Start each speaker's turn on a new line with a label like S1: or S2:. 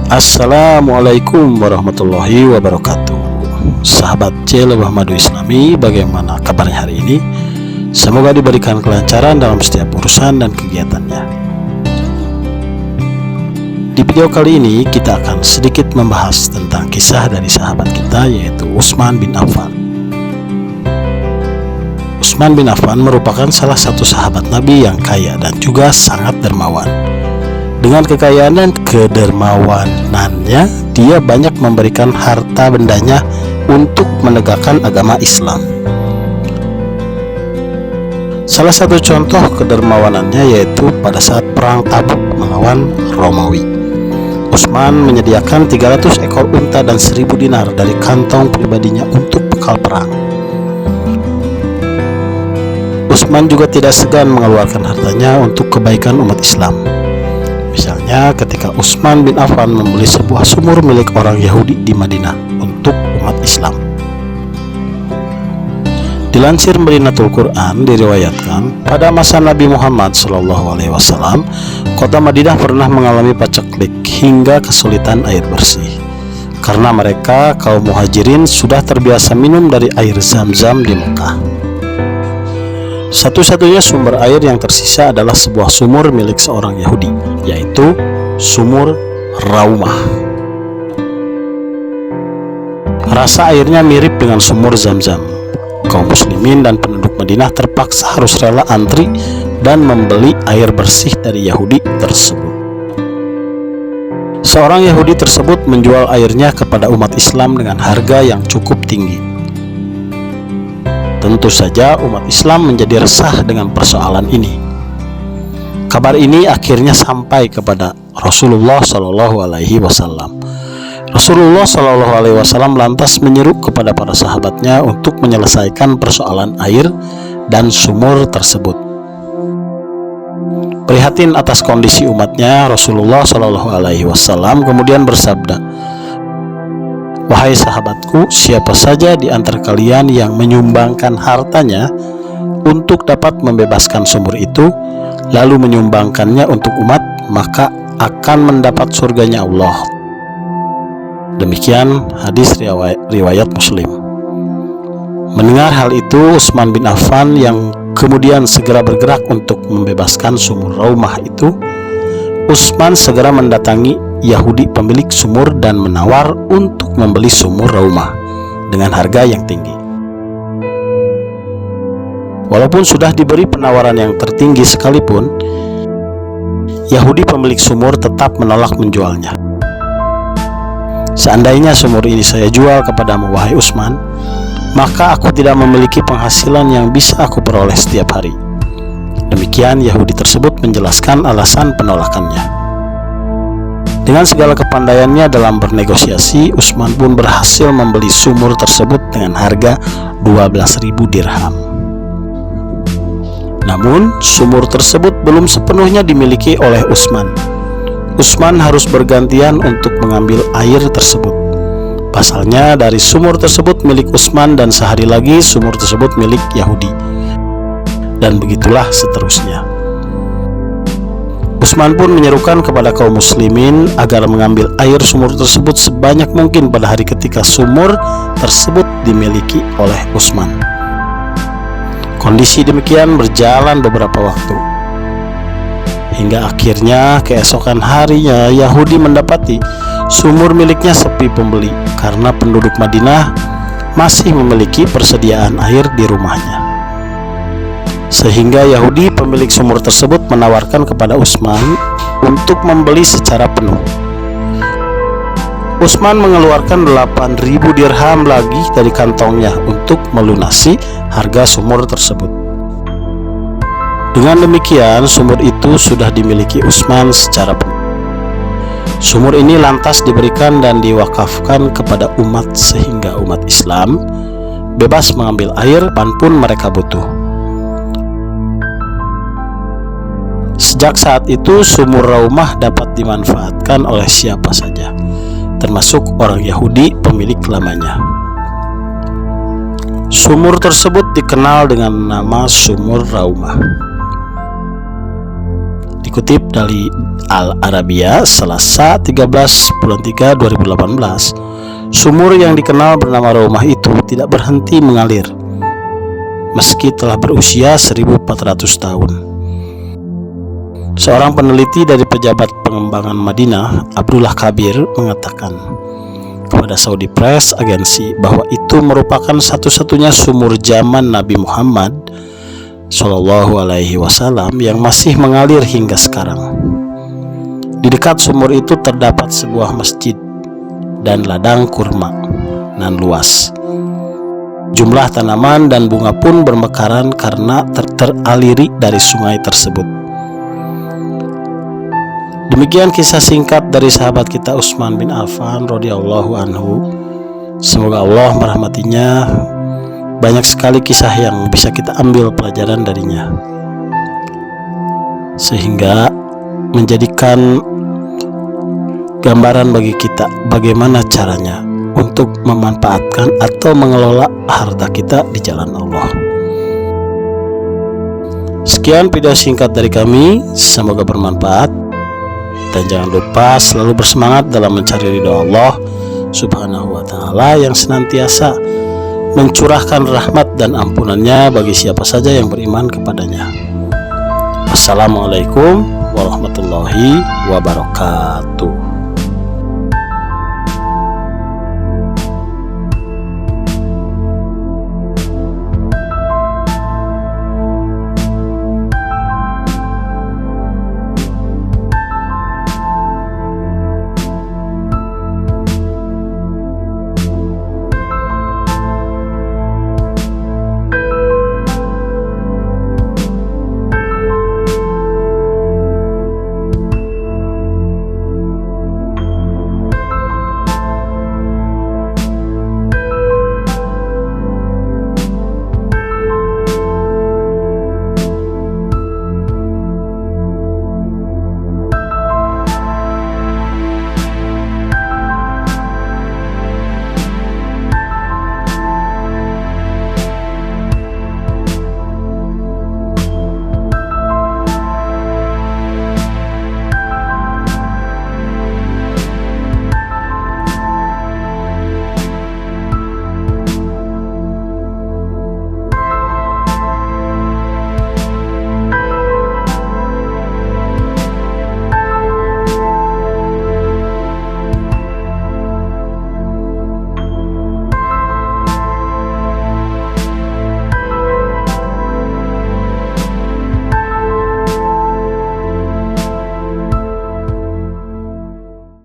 S1: Assalamualaikum warahmatullahi wabarakatuh. Sahabat Lebah Madu Islami, bagaimana kabarnya hari ini? Semoga diberikan kelancaran dalam setiap urusan dan kegiatannya. Di video kali ini kita akan sedikit membahas tentang kisah dari sahabat kita, yaitu Utsman bin Affan. Utsman bin Affan merupakan salah satu sahabat Nabi yang kaya dan juga sangat dermawan. Dengan kekayaan dan kedermawanannya, dia banyak memberikan harta bendanya untuk menegakkan agama Islam. Salah satu contoh kedermawanannya yaitu pada saat perang Tabuk melawan Romawi. Utsman menyediakan 300 ekor unta dan 1000 dinar dari kantong pribadinya untuk bekal perang. Utsman juga tidak segan mengeluarkan hartanya untuk kebaikan umat Islam. Misalnya ketika Utsman bin Affan membeli sebuah sumur milik orang Yahudi di Madinah untuk umat Islam. Dilansir Madinatul Quran diriwayatkan, pada masa Nabi Muhammad SAW, kota Madinah pernah mengalami paceklik hingga kesulitan air bersih. Karena mereka, kaum muhajirin, sudah terbiasa minum dari air Zam-Zam di Mekah. Satu-satunya sumber air yang tersisa adalah sebuah sumur milik seorang Yahudi, yaitu sumur Raumah. Rasa airnya mirip dengan sumur Zam-Zam. Kaum muslimin dan penduduk Madinah terpaksa harus rela antri dan membeli air bersih dari Yahudi tersebut. Seorang Yahudi tersebut menjual airnya kepada umat Islam dengan harga yang cukup tinggi. Tentu saja umat Islam menjadi resah dengan persoalan ini. Kabar ini akhirnya sampai kepada Rasulullah SAW. Rasulullah SAW lantas menyeru kepada para sahabatnya untuk menyelesaikan persoalan air dan sumur tersebut. Prihatin atas kondisi umatnya, Rasulullah SAW kemudian bersabda, "Wahai sahabatku, siapa saja di antara kalian yang menyumbangkan hartanya untuk dapat membebaskan sumur itu, lalu menyumbangkannya untuk umat, maka akan mendapat surganya Allah." Demikian hadis riwayat Muslim. Mendengar hal itu, Utsman bin Affan yang kemudian segera bergerak untuk membebaskan sumur Raumah itu, Utsman segera mendatangi Yahudi pemilik sumur dan menawar untuk membeli sumur Raumah dengan harga yang tinggi. Walaupun sudah diberi penawaran yang tertinggi sekalipun, Yahudi pemilik sumur tetap menolak menjualnya. "Seandainya sumur ini saya jual kepadamu, wahai Utsman, maka aku tidak memiliki penghasilan yang bisa aku peroleh setiap hari." Demikian Yahudi tersebut menjelaskan alasan penolakannya. Dengan segala kepandaiannya dalam bernegosiasi, Utsman pun berhasil membeli sumur tersebut dengan harga 12.000 dirham. Namun, sumur tersebut belum sepenuhnya dimiliki oleh Utsman. Utsman harus bergantian untuk mengambil air tersebut. Pasalnya dari sumur tersebut milik Utsman dan sehari lagi sumur tersebut milik Yahudi. Dan begitulah seterusnya. Utsman pun menyerukan kepada kaum muslimin agar mengambil air sumur tersebut sebanyak mungkin pada hari ketika sumur tersebut dimiliki oleh Utsman. Kondisi demikian berjalan beberapa waktu, hingga akhirnya keesokan harinya Yahudi mendapati sumur miliknya sepi pembeli karena penduduk Madinah masih memiliki persediaan air di rumahnya. Sehingga Yahudi pemilik sumur tersebut menawarkan kepada Utsman untuk membeli secara penuh. Utsman mengeluarkan 8.000 dirham lagi dari kantongnya untuk melunasi harga sumur tersebut. Dengan demikian, sumur itu sudah dimiliki Utsman secara penuh. Sumur ini lantas diberikan dan diwakafkan kepada umat sehingga umat Islam bebas mengambil air kapanpun mereka butuh. Sejak saat itu, sumur Raumah dapat dimanfaatkan oleh siapa saja, termasuk orang Yahudi pemilik lamanya. Sumur tersebut dikenal dengan nama Sumur Raumah. Dikutip dari Al Arabiya, Selasa 13 bulan 3 2018, sumur yang dikenal bernama Raumah itu tidak berhenti mengalir meski telah berusia 1400 tahun. Seorang peneliti dari pejabat pengembangan Madinah, Abdullah Kabir, mengatakan kepada Saudi Press Agency bahwa itu merupakan satu-satunya sumur zaman Nabi Muhammad Shallallahu Alaihi Wasallam yang masih mengalir hingga sekarang. Di dekat sumur itu terdapat sebuah masjid dan ladang kurma nan luas. Jumlah tanaman dan bunga pun bermekaran karena teraliri dari sungai tersebut. Demikian kisah singkat dari sahabat kita Utsman bin Affan radhiyallahu anhu. Semoga Allah merahmatinya. Banyak sekali kisah yang bisa kita ambil pelajaran darinya, sehingga menjadikan gambaran bagi kita bagaimana caranya untuk memanfaatkan atau mengelola harta kita di jalan Allah. Sekian video singkat dari kami, semoga bermanfaat. Dan jangan lupa selalu bersemangat dalam mencari ridha Allah Subhanahu wa ta'ala yang senantiasa mencurahkan rahmat dan ampunannya bagi siapa saja yang beriman kepadanya. Assalamualaikum warahmatullahi wabarakatuh.